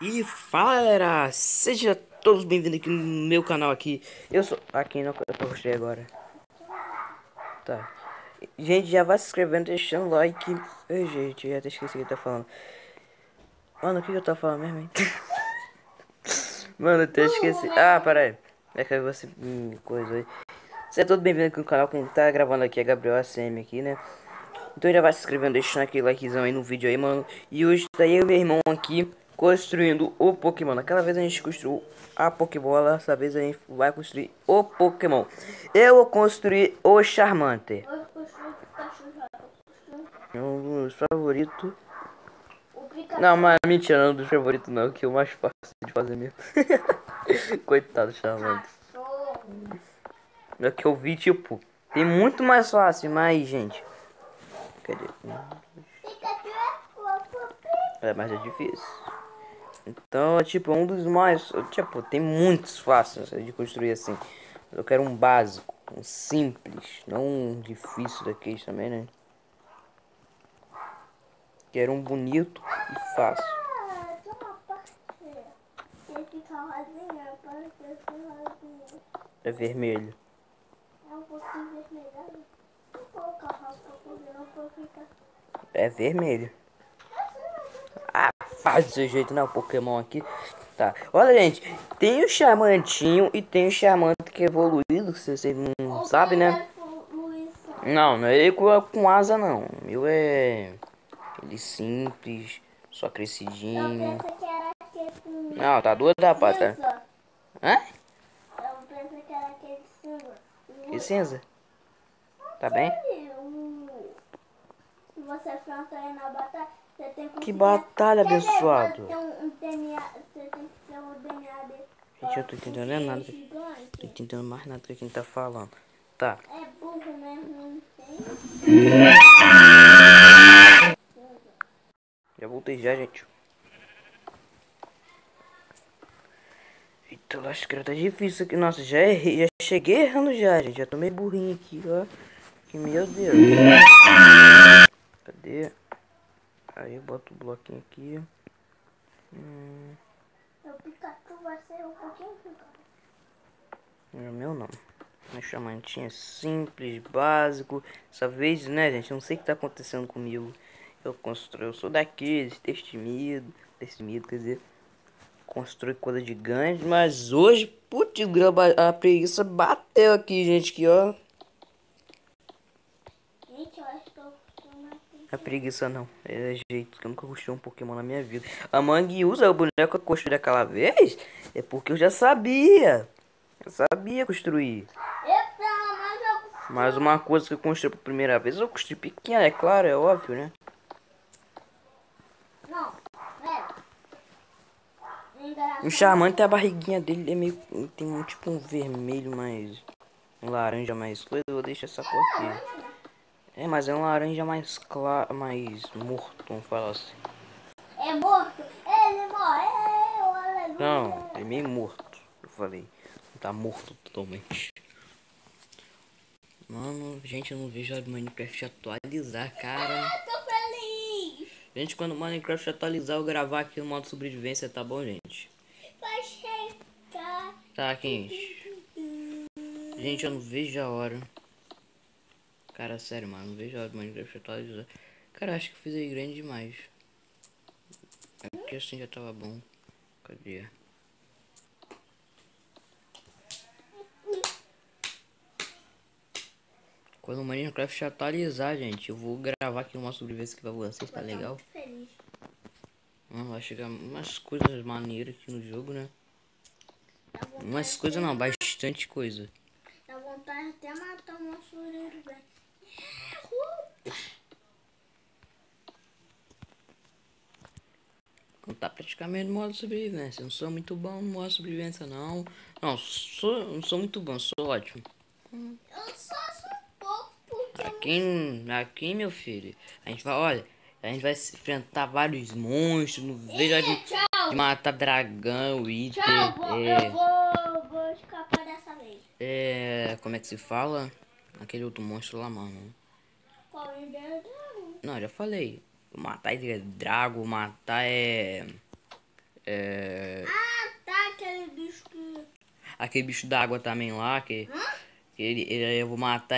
E fala galera, sejam todos bem-vindos aqui no meu canal aqui. Eu sou aqui no eu postei agora. Tá. Gente, já vai se inscrevendo, deixando like. Ai, gente, já até esqueci o que eu tô falando. Mano, o que eu tô falando mesmo, hein? Mano, eu até esqueci. Ah, para aí. É que você coisa aí. Seja todo bem-vindo aqui no canal. Quem tá gravando aqui é Gabriel ACM aqui, né? Então já vai se inscrevendo, deixando aquele likezão aí no vídeo aí, mano. E hoje tá eu e meu irmão aqui construindo o Pokémon. Aquela vez a gente construiu a Pokébola, dessa vez a gente vai construir o Pokémon. Eu vou construir o Charmander. Um dos favoritos. Não, mas mentira, não dos favoritos não, que é o mais fácil de fazer mesmo. Coitado do Charmander. É que eu vi, tipo, tem muito mais fácil, mas, gente. Cadê? Mas é difícil. Então, tipo, um dos mais... Tipo, tem muitos fáceis de construir assim. Eu quero um básico, um simples, não um difícil daqueles também, né? Quero um bonito e fácil. É vermelho. É vermelho. Ah, faz do seu jeito, não, Pokémon aqui. Tá, olha, gente, tem o Charmantinho e tem o Charmanter que é evoluído, se vocês não sabem, né? Não, não é ele com asa, não. O meu é... ele simples, só crescidinho. Não, tá duas da pata. Hã? Eu pensei que era aquele cinza. Que cinza? Tá bem? Se você enfrentar aí na batalha, você tem Que batalha, abençoado. Você tem que ter o DNA dele. Gente, eu tô entendendo nada. Tô entendendo mais nada que a gente tá falando. Tá. É burro mesmo, não tem. Já voltei já, gente. Eita, acho que tá difícil aqui. Nossa, já errei, já cheguei errando já, gente. Já tô meio burrinho aqui, ó. Que meu Deus. Cadê? Aí eu boto o bloquinho aqui. O Pikachu vai ser um pouquinho pior. Não é meu não. Meu chamantinho é simples, básico. Essa vez, né, gente? Eu não sei o que tá acontecendo comigo. Eu sou daqueles, destemido, quer dizer, construir coisa gigante. Mas hoje, putz, a preguiça bateu aqui, gente, que ó. Gente, eu acho que eu costumo aqui. A preguiça não, é jeito que eu nunca construí um Pokémon na minha vida. A Mangue usa o boneco que eu construí daquela vez, é porque eu já sabia. Eu sabia construir. Eu, pelo menos, eu... Mas uma coisa que eu construí pela primeira vez, eu construí pequena, é claro, é óbvio, né? Não, pera. O Charmander, a barriguinha dele é meio... tem um tipo um vermelho mais... um laranja mais coisa, eu vou deixar essa cor aqui. É, mas é um laranja mais claro, mais morto, vamos falar assim. É morto, ele morreu, aleluia. Não, é meio morto, eu falei. Não tá morto totalmente. Mano, gente, eu não vejo a Minecraft atualizar, cara. Eu tô feliz. Gente, quando o Minecraft atualizar, eu gravar aqui no modo sobrevivência, tá bom, gente? Vai chegar. Tá, gente. Gente, eu não vejo a hora. Cara, sério, mano, não vejo a hora do Minecraft atualizar. Cara, acho que eu fiz aí grande demais. É porque assim já tava bom. Cadê? Quando o Minecraft atualizar, gente, eu vou gravar aqui uma sobrevivência que vai vocês, tá legal? Feliz. Vai chegar umas coisas maneiras aqui no jogo, né? Umas coisas não, bastante coisa. Dá vontade até matar o nosso orelho, velho. Não tá praticamente no modo sobrevivência. Eu não sou muito bom no modo sobrevivência, não. Não sou muito bom, sou ótimo. Eu só sou um pouco porque... Aqui, meu filho, a gente vai, olha, a gente vai se enfrentar vários monstros, não vejo a de matar dragão, Wither, eu vou escapar dessa vez. como é que se fala? Aquele outro monstro lá, mano. Qual é o dragão? Não, já falei. Matar Drago, matar Ah, tá, aquele bicho que... Aquele bicho d'água também lá, que ele eu vou matar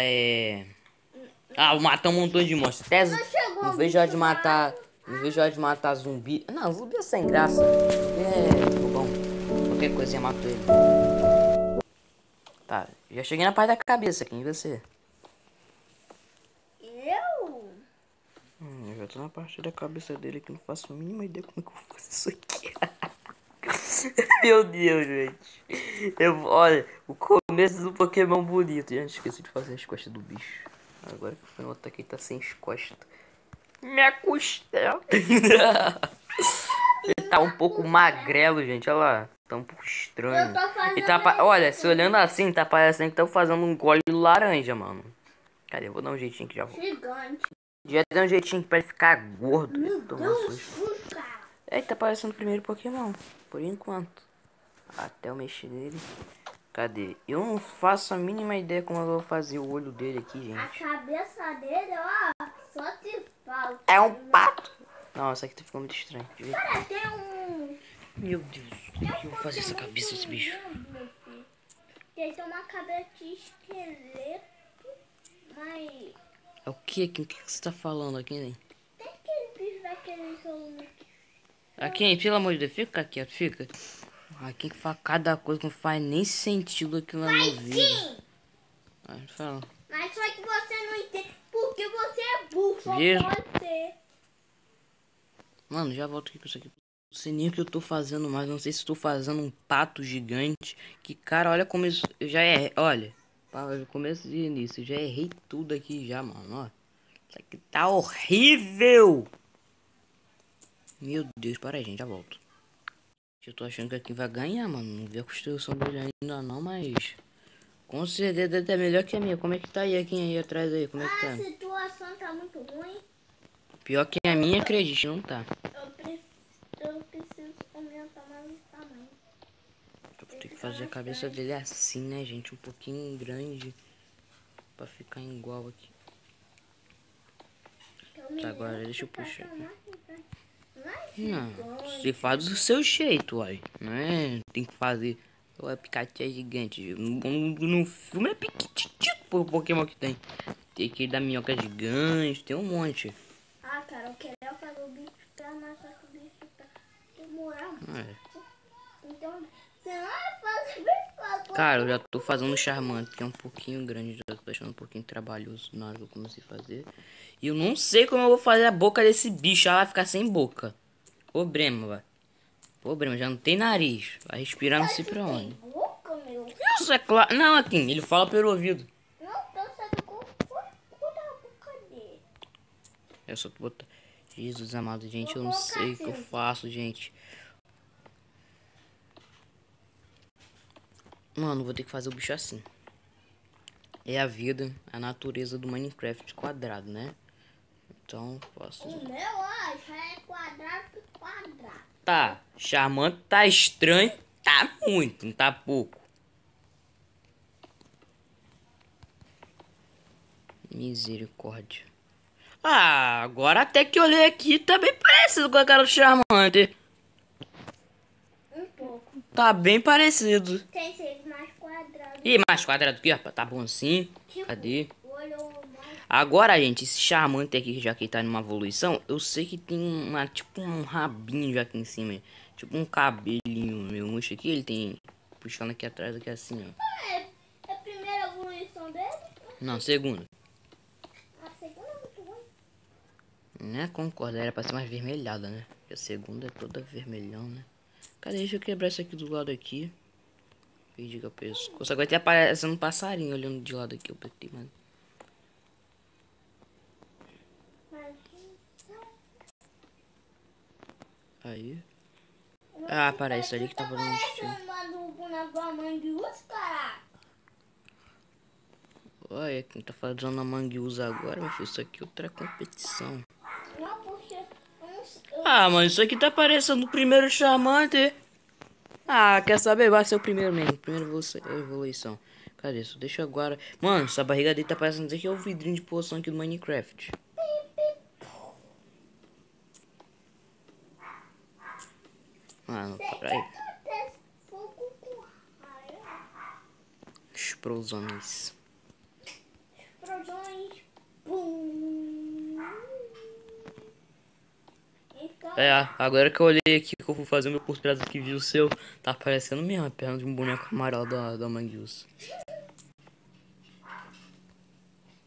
Ah, vou matar um montão de monstros. Até Não chegou não o vejo a hora de bicho matar. Não vejo a hora de matar zumbi. Não, zumbi é sem graça. Bom. Qualquer coisinha mato ele. Tá, já cheguei na parte da cabeça, quem você? Eu? Eu já tô na parte da cabeça dele que não faço a mínima ideia como é que eu faço isso aqui. Meu Deus, gente. Olha, o começo do Pokémon bonito. Já esqueci de fazer as costas do bicho. Agora que eu fui notar que ele tá sem as costas. Minha costela. Ele tá um pouco magrelo, gente. Olha lá. Tá um pouco estranho. Eu tô fazendo Ele tá olha, se olhando assim, tá parecendo que tá fazendo um gole de laranja, mano. Cadê? Eu vou dar um jeitinho que já vou. Gigante. Já dar um jeitinho pra ele ficar gordo. Meu Tomar Deus, susto. cara. É, tá parecendo o primeiro Pokémon. Por enquanto. Até eu mexer nele. Cadê? Eu não faço a mínima ideia como eu vou fazer o olho dele aqui, A gente. cabeça dele, ó, só te falta. É um pato. Não, essa aqui ficou muito estranho. Cara, tem um... Meu Deus, como é que eu vou fazer essa cabeça desse bicho? Ele tem uma cabeça de esqueleto, mas... É o que? O que você tá falando aqui, hein? Tem aquele bicho daquele jogo. Aqui, pelo amor de Deus, fica quieto, fica. Aqui que fala cada coisa que não faz nem sentido aqui lá no vídeo. Sim! Fala. Mas só que você não entende porque você é burro, só Veja. pode ser. Mano, já volto aqui com isso aqui. Não sei nem o que eu tô fazendo mais. Não sei se estou fazendo um pato gigante. Que cara, olha como isso. Eu já errei. Olha. Para começo de início. Eu já errei tudo aqui já, mano. Ó. Isso aqui tá horrível. Meu Deus, para aí, gente. Já volto. Eu tô achando que aqui vai ganhar, mano. Não vi a construção dele ainda não, mas... Com certeza é melhor que a minha. Como é que tá aí, aqui aí atrás aí? Como é que tá? A situação tá muito ruim. Pior que a minha, acredite, não tá. Eu preciso aumentar mais o tamanho. Eu vou ter que fazer a cabeça dele assim, né, gente? Um pouquinho grande. Pra ficar igual aqui. Tá, agora deixa eu puxar aqui. Não, você faz do seu jeito, uai. Não é? Tem que fazer. O Pikachu é gigante. No filme é piquitito o Pokémon que tem. Tem aquele da minhoca gigante, tem um monte. Ah, cara, eu queria fazer o bicho pra mais, só que o bicho tá demorar muito. Então, você não vai fazer bicho. Cara, eu já tô fazendo um Charmander, que é um pouquinho grande, já tô deixando um pouquinho trabalhoso na hora que eu comecei a fazer. E eu não sei como eu vou fazer a boca desse bicho, ela vai ficar sem boca. Problema, vai. Problema, já não tem nariz. Vai respirar não sei pra onde. Boca, meu. Isso é claro. Não, aqui, ele fala pelo ouvido. Não, então sabe como a boca dele. Eu só botar. Jesus amado, gente, eu não sei o que eu faço, gente. Mano, vou ter que fazer o bicho assim. É a vida, a natureza do Minecraft quadrado, né? Então, posso... O meu, ó, já é quadrado por quadrado. Tá, Charmander tá estranho, tá muito, não tá pouco. Misericórdia. Ah, agora até que eu olhei aqui, tá bem parecido com a cara do Charmander. Um pouco. Tá bem parecido. Tem seis mais quadrado. Ih, mais quadrado aqui, rapaz, tá bom assim. Tipo, Cadê? o olho mais... Agora, gente, esse Charmander aqui, já que ele tá numa evolução, eu sei que tem uma, tipo um rabinho já aqui em cima. Tipo um cabelinho, meu murcho aqui, ele tem puxando aqui atrás, aqui assim, ó. É a primeira evolução dele? Não, segunda. A segunda é muito ruim. Né, concordo, era pra ser mais vermelhada, né? Porque a segunda é toda vermelhão, né? Cadê? Deixa eu quebrar isso aqui do lado aqui. E diga pescoço. Agora tem aparecendo um passarinho olhando de lado aqui, eu apertei, mano. Aí. Ah, para isso ali que tá fazendo estilo. Olha, quem tá fazendo a Mangue usa agora, meu filho. Isso aqui é outra competição. Não, porque Ah, mas isso aqui tá parecendo o primeiro Charmander. Ah, quer saber? Vai ser o primeiro mesmo. Primeira evolução. Cadê isso? Deixa eu agora. Mano, essa barriga dele tá parecendo dizer que é o vidrinho de poção aqui do Minecraft. Mano, para aí. Fogo com raio. Explosões. Explosões. Pum. Então, Agora que eu olhei aqui que eu vou fazer o meu curso prazo que vi o seu, tá parecendo mesmo a perna de um boneco amarelo da Mangue Us.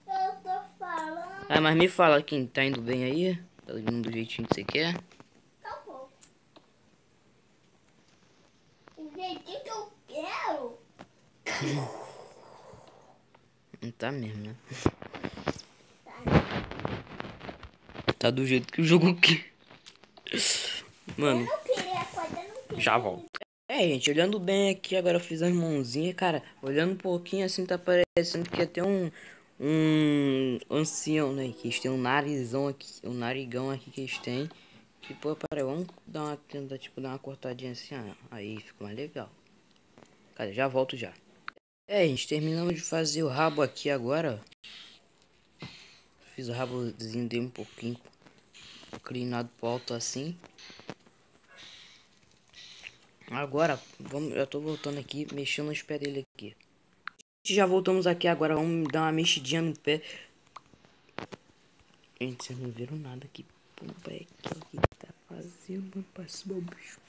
eu tô falando. Mas me fala, quem tá indo bem aí? Tá indo do jeitinho que você quer? Acabou. O jeitinho que eu quero. Não tá mesmo, né? Tá. Tá do jeito que o jogo quer. Mano, Eu não queria acordar, não queria. já volto. Gente, olhando bem aqui, agora eu fiz as mãozinhas, cara. Olhando um pouquinho assim, tá parecendo que até um ancião, né? Que eles têm um narizão aqui, um narigão aqui que eles têm. Que, pô, peraí, vamos tentar, tipo, dar uma cortadinha assim, ó. Aí fica mais legal. Cara, já volto já. Gente, terminamos de fazer o rabo aqui agora, ó. Fiz o rabozinho dele um pouquinho inclinado pro alto assim. Agora, eu tô voltando aqui, mexendo nos pés dele aqui. Já voltamos aqui agora, vamos dar uma mexidinha no pé. Gente, vocês não viram nada aqui. Pumba, é que tá fazendo, passou o bicho.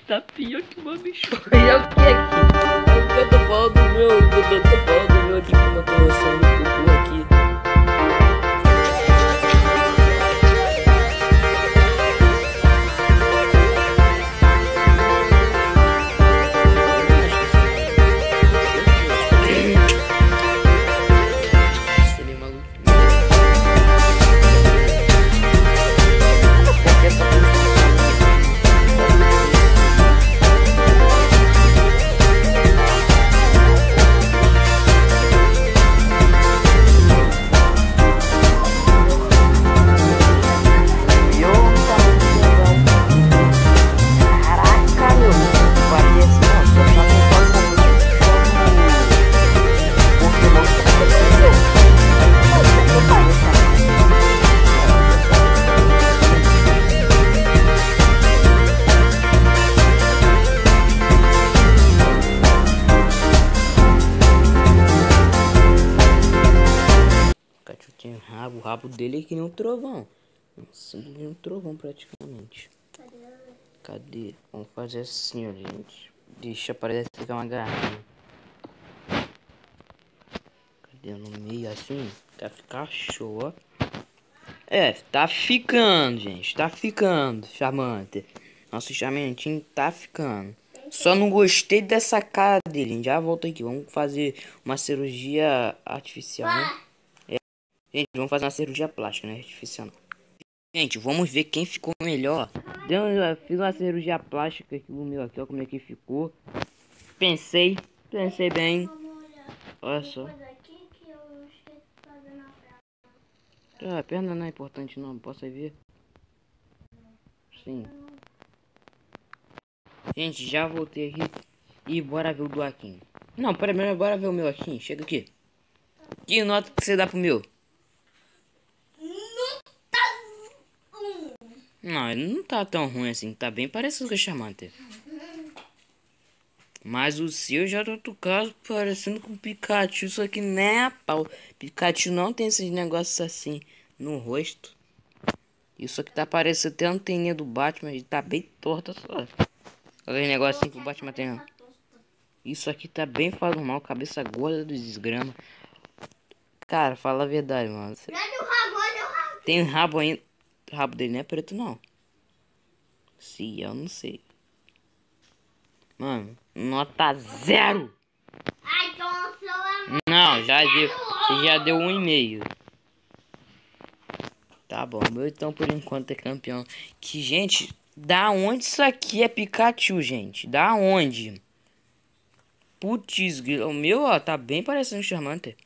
Tá pior que uma bicho. É o que aqui? É o que eu tô falando do meu, eu tô falando do meu aqui, como eu tô lançando o cucu aqui. O rabo dele é que nem um trovão. Um trovão praticamente. Cadê? Vamos fazer assim, ó, gente. Deixa parecer que é uma garrafa. Cadê? No meio assim? Vai ficar show, ó. Tá ficando, gente. Tá ficando, charmante. Nosso charmantinho tá ficando. Só não gostei dessa cara dele. Já volto aqui. Vamos fazer uma cirurgia artificial, né? Gente, vamos fazer uma cirurgia plástica, né? Artificial não. Gente, vamos ver quem ficou melhor. Fiz uma cirurgia plástica aqui, o meu aqui, ó, como é que ficou. Pensei bem. Olha só. A perna não é importante não, posso ver? Sim. Gente, já voltei aqui. E bora ver o do Akin. Não, pera, bora ver o meu Akin. Chega aqui. Que nota que você dá pro meu? Não, ele não tá tão ruim assim. Tá bem parecido com o Charmander. Mas o seu já tá outro caso parecendo com o Pikachu. Isso aqui nem a pau. Pikachu não tem esses negócios assim no rosto. Isso aqui tá parecendo até a anteninha do Batman. Ele tá bem torta só. Aquele negócio assim que o Batman tem. Isso aqui tá bem normal. Cabeça gorda do desgrama. Cara, fala a verdade, mano. Tem um rabo ainda. O rabo dele não é preto, não. Sim, eu não sei. Mano, nota 0. Não, já deu. Você já deu 1,5. Tá bom, meu então por enquanto é campeão. Que, gente, da onde isso aqui é Pikachu, gente? Da onde? Putz, o meu, ó, tá bem parecendo um Charmander.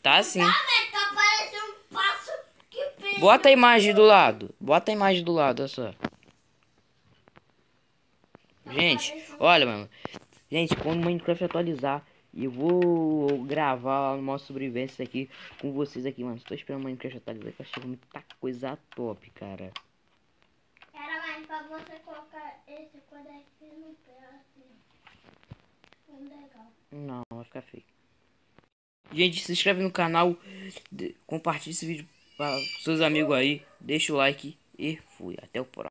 Tá sim. Tá parecendo um passo que pega. Bota a imagem do lado. Bota a imagem do lado, olha só. Gente, olha, mano. Gente, quando o Minecraft atualizar, eu vou gravar lá no modo sobrevivência aqui com vocês aqui, mano. Estou esperando o Minecraft atualizar, que eu achei muita coisa top, cara. Era mais pra você colocar esse quando aqui no pé, assim. Legal. Não, vai ficar feio. Gente, se inscreve no canal, compartilha esse vídeo para seus amigos aí, deixa o like e fui. Até o próximo.